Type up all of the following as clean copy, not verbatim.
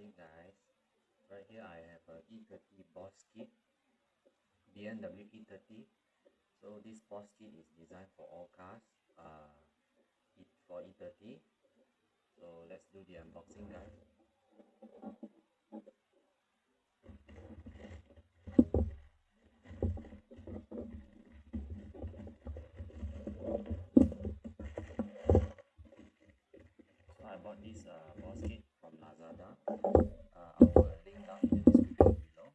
unboxing, guys. Right here I have a E30 Boss kit, BMW E30. So this Boss kit is designed for all cars, for E30. So let's do the unboxing, guys. So I bought this Boss kit from Lazada. I'll put a link down in the description below.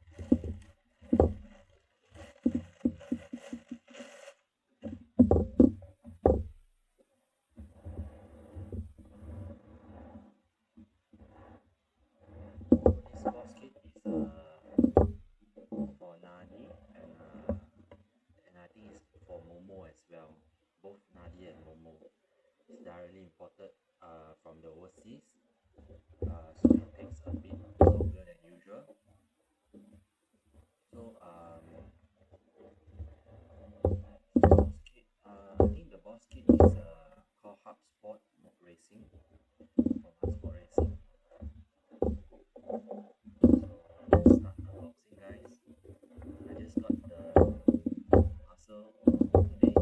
This Boss kit is for Nadi and I think it's for Momo as well. Both Nadi and Momo. It's directly imported from the overseas. So it takes a bit longer than usual. So Boss kit, I think the Boss kit is called Hub Sport Racing from Hub Sport Racing. So let's start unboxing, guys. I just got the parcel today,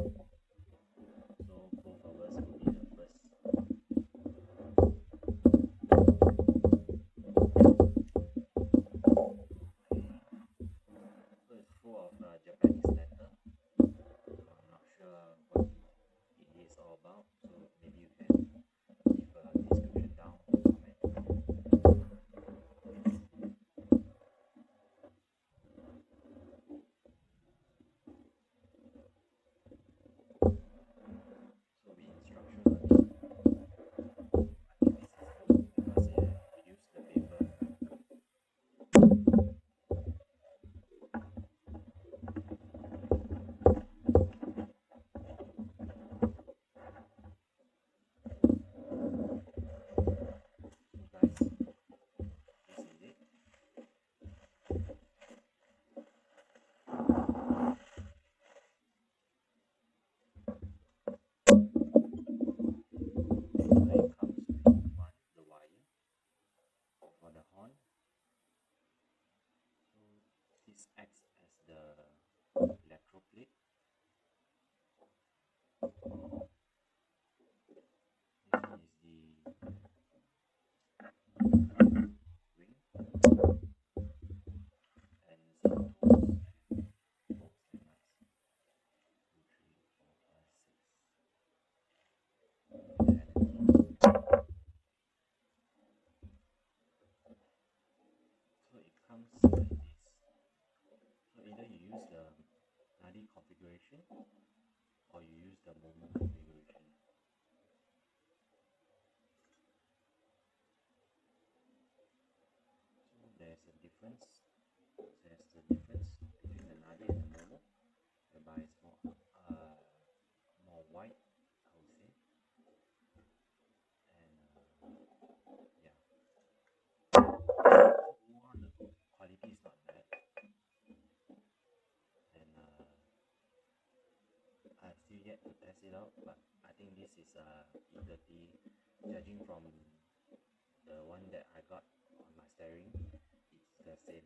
so both of us will be the first. So it's full of Japanese letter. I'm not sure what it is all about, so maybe you can leave a description down or comment. So the instructions on it, I think this is good because it reduces the paper. So guys, this is it. So it comes with the wire for the horn. So this acts as the electro plate. This one is the ring and some tools and bolts and nuts. 2, 3, 4, 5, 6. And the key. So it comes like this. So either you use the Nadi configuration or you use the Momo configuration. So there's a difference. There's the difference between the Nadi and the Momo, whereby it's more white, I would say. And yeah, overall the quality is not bad. And I've still yet to test it out, but I think this is E30. Judging from the one that I got on my steering, it's the same.